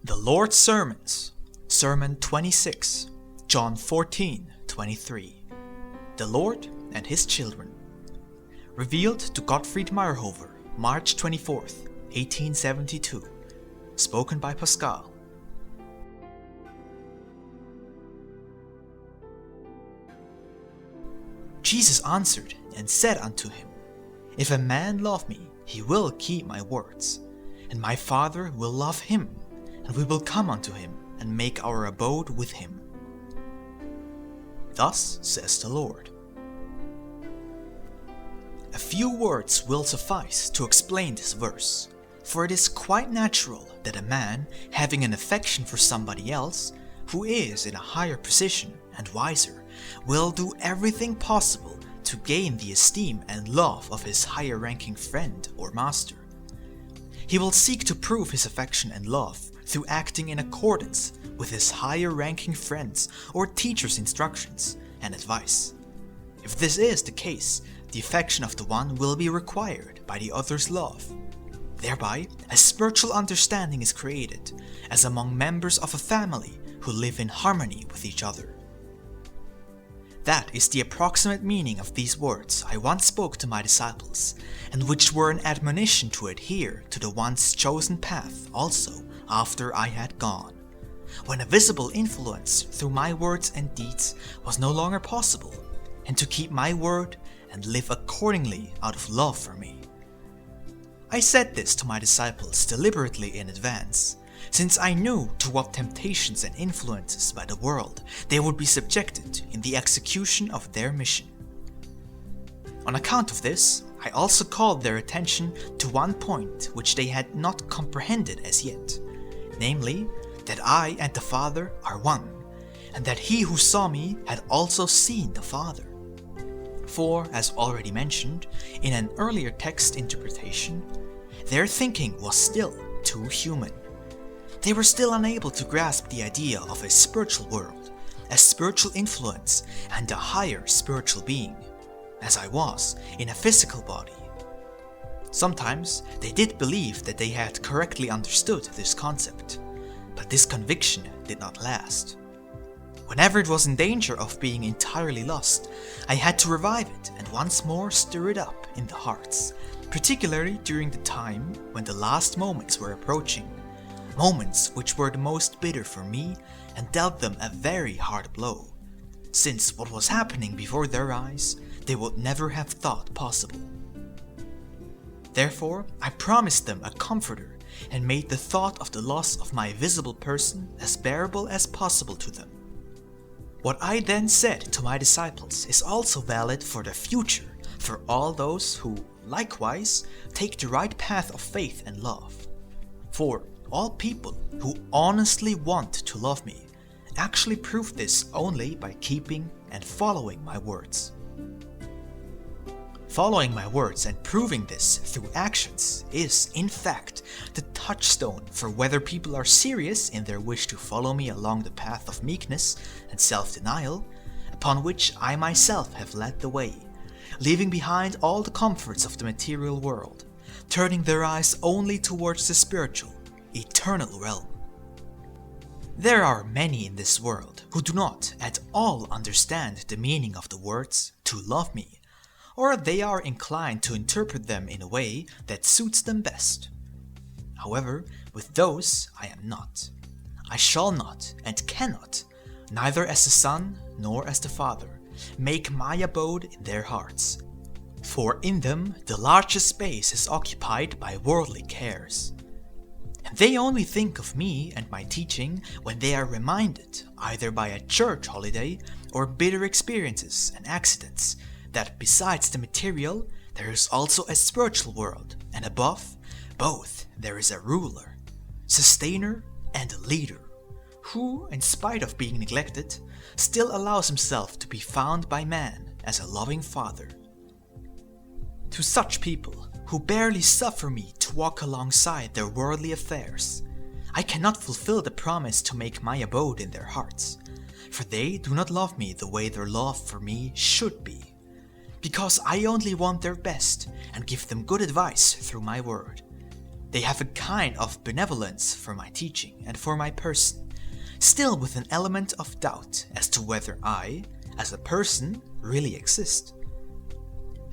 The Lord's Sermons, Sermon 26, John 14:23. The Lord and His Children. Revealed to Gottfried Meyerhofer, March 24th, 1872. Spoken by Pascal. Jesus answered and said unto him, If a man love me, he will keep my words, and my Father will love him, and we will come unto him, and make our abode with him. Thus says the Lord. A few words will suffice to explain this verse, for it is quite natural that a man, having an affection for somebody else, who is in a higher position and wiser, will do everything possible to gain the esteem and love of his higher-ranking friend or master. He will seek to prove his affection and love through acting in accordance with his higher-ranking friends' or teachers' instructions and advice. If this is the case, the affection of the one will be required by the other's love. Thereby, a spiritual understanding is created, as among members of a family who live in harmony with each other. That is the approximate meaning of these words I once spoke to my disciples, and which were an admonition to adhere to the once chosen path also after I had gone, when a visible influence through my words and deeds was no longer possible, and to keep my word and live accordingly out of love for me. I said this to my disciples deliberately in advance, since I knew to what temptations and influences by the world they would be subjected in the execution of their mission. On account of this, I also called their attention to one point which they had not comprehended as yet, namely, that I and the Father are one, and that he who saw me had also seen the Father. For, as already mentioned, in an earlier text interpretation, their thinking was still too human. They were still unable to grasp the idea of a spiritual world, a spiritual influence, and a higher spiritual being, as I was in a physical body. Sometimes they did believe that they had correctly understood this concept, but this conviction did not last. Whenever it was in danger of being entirely lost, I had to revive it and once more stir it up in the hearts, particularly during the time when the last moments were approaching, moments which were the most bitter for me and dealt them a very hard blow, since what was happening before their eyes they would never have thought possible. Therefore, I promised them a comforter and made the thought of the loss of my visible person as bearable as possible to them. What I then said to my disciples is also valid for the future for all those who, likewise, take the right path of faith and love. For all people who honestly want to love me actually prove this only by keeping and following my words. Following my words and proving this through actions is, in fact, the touchstone for whether people are serious in their wish to follow me along the path of meekness and self-denial, upon which I myself have led the way, leaving behind all the comforts of the material world, turning their eyes only towards the spiritual, eternal realm. There are many in this world who do not at all understand the meaning of the words "to love me," or they are inclined to interpret them in a way that suits them best. However, with those I am not. I shall not and cannot, neither as the Son nor as the Father, make my abode in their hearts. For in them the largest space is occupied by worldly cares. And they only think of me and my teaching when they are reminded, either by a church holiday or bitter experiences and accidents, that besides the material, there is also a spiritual world, and above both there is a ruler, sustainer, and a leader, who, in spite of being neglected, still allows himself to be found by man as a loving father. To such people, who barely suffer me to walk alongside their worldly affairs, I cannot fulfill the promise to make my abode in their hearts, for they do not love me the way their love for me should be, because I only want their best and give them good advice through my word. they have a kind of benevolence for my teaching and for my person, still with an element of doubt as to whether I, as a person, really exist.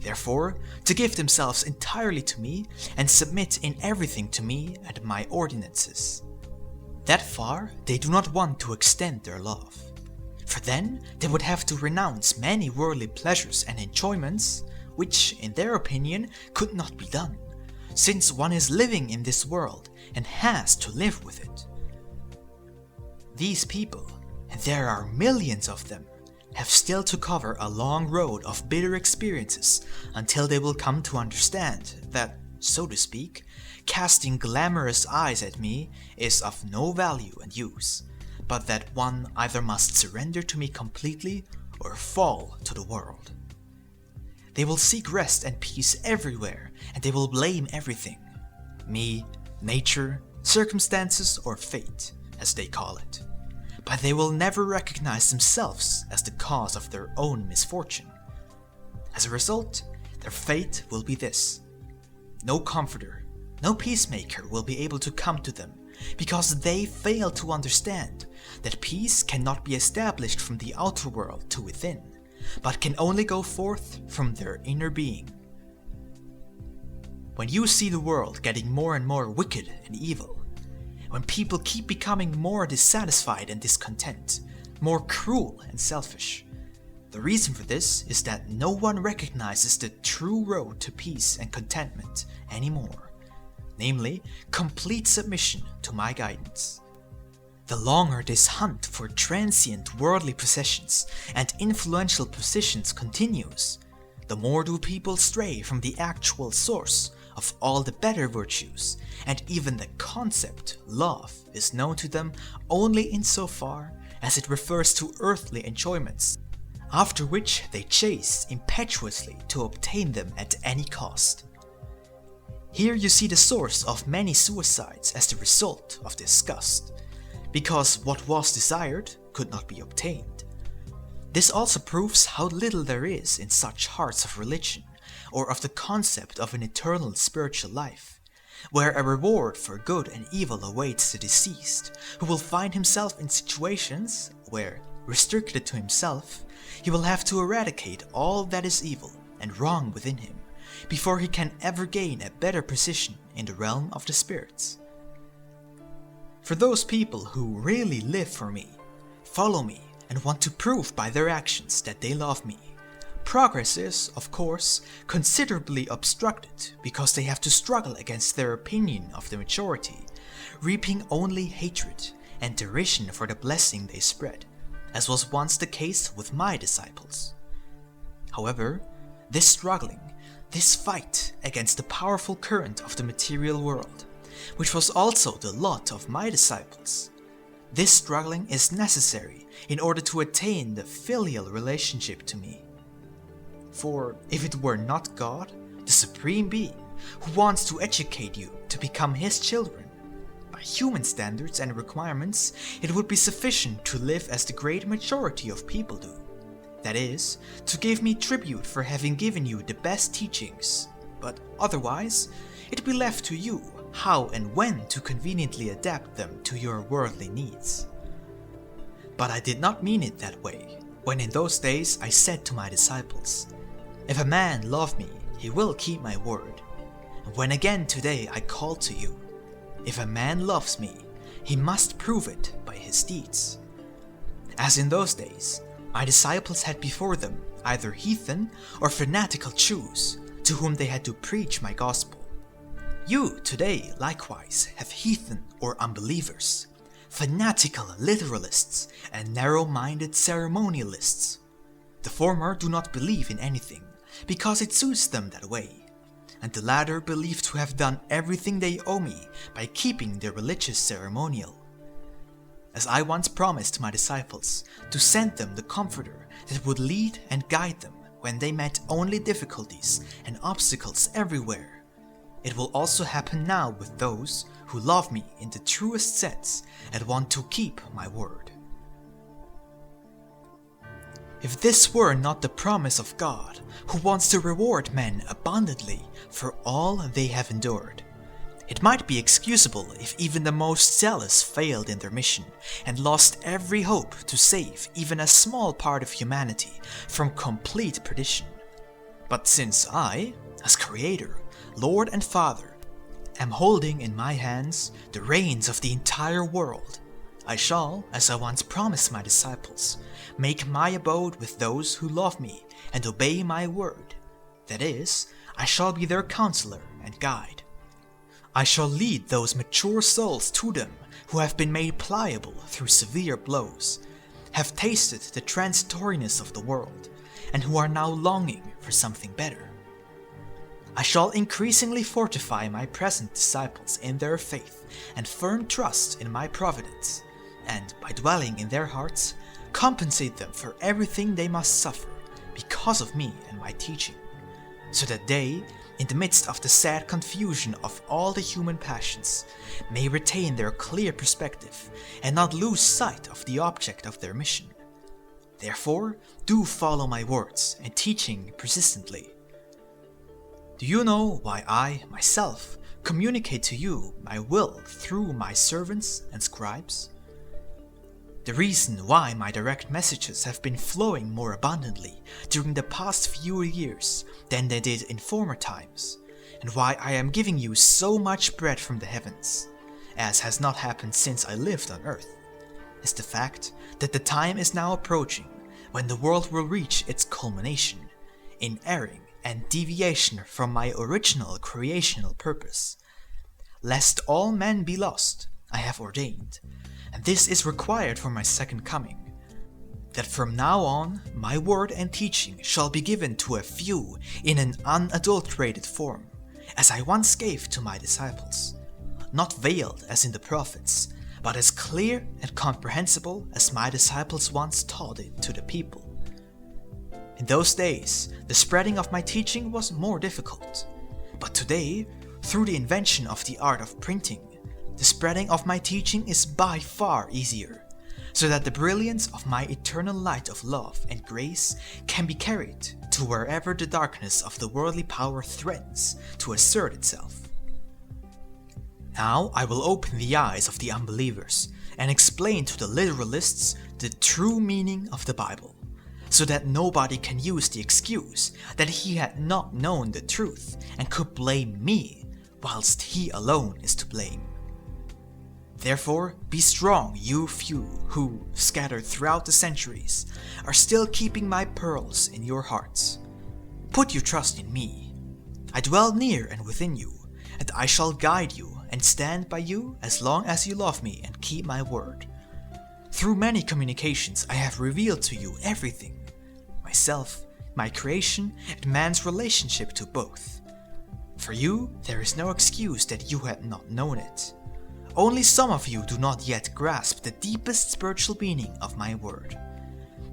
Therefore, to give themselves entirely to me and submit in everything to me and my ordinances. That far they do not want to extend their love, for then they would have to renounce many worldly pleasures and enjoyments, which, in their opinion, could not be done, since one is living in this world and has to live with it. These people, and there are millions of them, have still to cover a long road of bitter experiences until they will come to understand that, so to speak, casting glamorous eyes at me is of no value and use, but that one either must surrender to me completely or fall to the world. They will seek rest and peace everywhere, and they will blame everything, me, nature, circumstances, or fate, as they call it. But they will never recognize themselves as the cause of their own misfortune. As a result, their fate will be this: no comforter, no peacemaker will be able to come to them, because they fail to understand that peace cannot be established from the outer world to within, but can only go forth from their inner being. When you see the world getting more and more wicked and evil, when people keep becoming more dissatisfied and discontent, more cruel and selfish, the reason for this is that no one recognizes the true road to peace and contentment anymore, namely, complete submission to my guidance. The longer this hunt for transient worldly possessions and influential positions continues, the more do people stray from the actual source of all the better virtues, and even the concept love is known to them only insofar as it refers to earthly enjoyments, after which they chase impetuously to obtain them at any cost. Here you see the source of many suicides as the result of disgust, because what was desired could not be obtained. This also proves how little there is in such hearts of religion, or of the concept of an eternal spiritual life, where a reward for good and evil awaits the deceased, who will find himself in situations where, restricted to himself, he will have to eradicate all that is evil and wrong within him, before he can ever gain a better position in the realm of the spirits. For those people who really live for me, follow me, and want to prove by their actions that they love me, progress is, of course, considerably obstructed because they have to struggle against their opinion of the majority, reaping only hatred and derision for the blessing they spread, as was once the case with my disciples. However, this struggling, this fight against the powerful current of the material world, which was also the lot of my disciples, this struggling is necessary in order to attain the filial relationship to me. For if it were not God, the Supreme Being, who wants to educate you to become His children, by human standards and requirements, it would be sufficient to live as the great majority of people do. That is, to give me tribute for having given you the best teachings, but otherwise, it be left to you how and when to conveniently adapt them to your worldly needs. But I did not mean it that way, when in those days I said to my disciples, "If a man love me, he will keep my word." And when again today I call to you, "If a man loves me, he must prove it by his deeds." As in those days, my disciples had before them either heathen or fanatical Jews, to whom they had to preach my gospel. You today likewise have heathen or unbelievers, fanatical literalists, and narrow-minded ceremonialists. The former do not believe in anything, because it suits them that way, and the latter believe to have done everything they owe me by keeping their religious ceremonial. As I once promised my disciples to send them the Comforter that would lead and guide them when they met only difficulties and obstacles everywhere, it will also happen now with those who love me in the truest sense and want to keep my word. If this were not the promise of God, who wants to reward men abundantly for all they have endured, It might be excusable if even the most zealous failed in their mission and lost every hope to save even a small part of humanity from complete perdition. But since I, as Creator, Lord and Father, am holding in my hands the reins of the entire world, I shall, as I once promised my disciples, make my abode with those who love me and obey my word. That is, I shall be their counselor and guide. I shall lead those mature souls to them who have been made pliable through severe blows, have tasted the transitoriness of the world, and who are now longing for something better. I shall increasingly fortify my present disciples in their faith and firm trust in my providence, and by dwelling in their hearts, compensate them for everything they must suffer because of me and my teaching, so that they, in the midst of the sad confusion of all the human passions, may retain their clear perspective and not lose sight of the object of their mission. Therefore, do follow my words and teaching persistently. Do you know why I, myself, communicate to you my will through my servants and scribes? The reason why my direct messages have been flowing more abundantly during the past few years than they did in former times, and why I am giving you so much bread from the heavens, as has not happened since I lived on earth, is the fact that the time is now approaching when the world will reach its culmination in erring and deviation from my original creational purpose. Lest all men be lost, I have ordained, and this is required for my second coming, that from now on my word and teaching shall be given to a few in an unadulterated form, as I once gave to my disciples, not veiled as in the prophets, but as clear and comprehensible as my disciples once taught it to the people. In those days, the spreading of my teaching was more difficult, but today, through the invention of the art of printing, the spreading of my teaching is by far easier, so that the brilliance of my eternal light of love and grace can be carried to wherever the darkness of the worldly power threatens to assert itself. Now I will open the eyes of the unbelievers and explain to the literalists the true meaning of the Bible, so that nobody can use the excuse that he had not known the truth and could blame me, whilst he alone is to blame. Therefore, be strong, you few who, scattered throughout the centuries, are still keeping my pearls in your hearts. Put your trust in me. I dwell near and within you, and I shall guide you and stand by you as long as you love me and keep my word. Through many communications I have revealed to you everything, myself, my creation, and man's relationship to both. For you, there is no excuse that you had not known it. Only some of you do not yet grasp the deepest spiritual meaning of my word.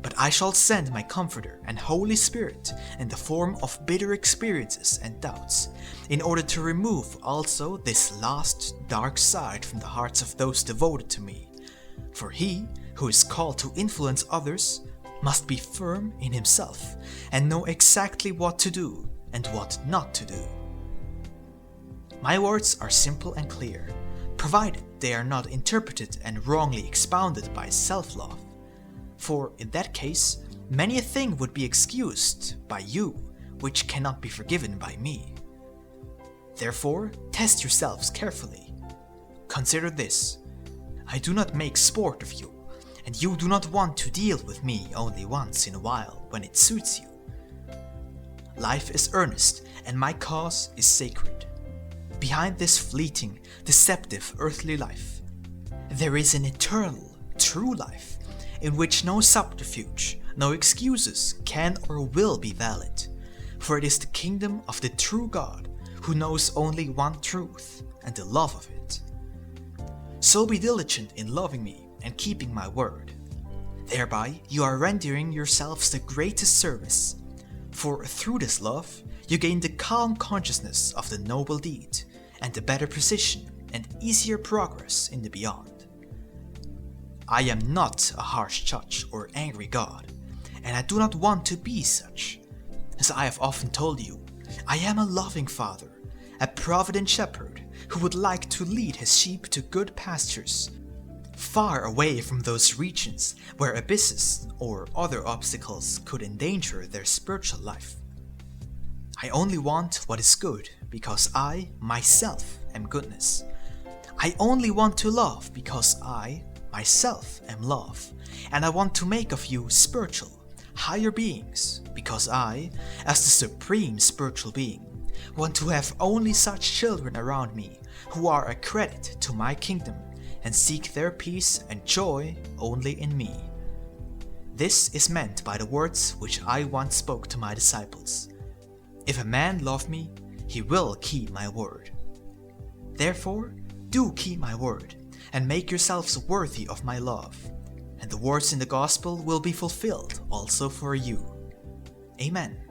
But I shall send my Comforter and Holy Spirit in the form of bitter experiences and doubts, in order to remove also this last dark side from the hearts of those devoted to me. For he who is called to influence others must be firm in himself and know exactly what to do and what not to do. My words are simple and clear, provided they are not interpreted and wrongly expounded by self-love, for in that case, many a thing would be excused by you which cannot be forgiven by me. Therefore, test yourselves carefully. Consider this: I do not make sport of you, and you do not want to deal with me only once in a while when it suits you. Life is earnest, and my cause is sacred. Behind this fleeting, deceptive earthly life, there is an eternal, true life, in which no subterfuge, no excuses can or will be valid, for it is the kingdom of the true God, who knows only one truth and the love of it. So be diligent in loving me and keeping my word. Thereby you are rendering yourselves the greatest service, for through this love you gain the calm consciousness of the noble deed, and the better precision and easier progress in the beyond. I am not a harsh judge or angry God, and I do not want to be such. As I have often told you, I am a loving Father, a provident shepherd who would like to lead his sheep to good pastures, far away from those regions where abysses or other obstacles could endanger their spiritual life. I only want what is good because I, myself, am goodness. I only want to love because I, myself, am love, and I want to make of you spiritual, higher beings because I, as the supreme spiritual being, want to have only such children around me who are a credit to my kingdom and seek their peace and joy only in me. This is meant by the words which I once spoke to my disciples. If a man love me, he will keep my word. Therefore, do keep my word, and make yourselves worthy of my love, and the words in the gospel will be fulfilled also for you. Amen.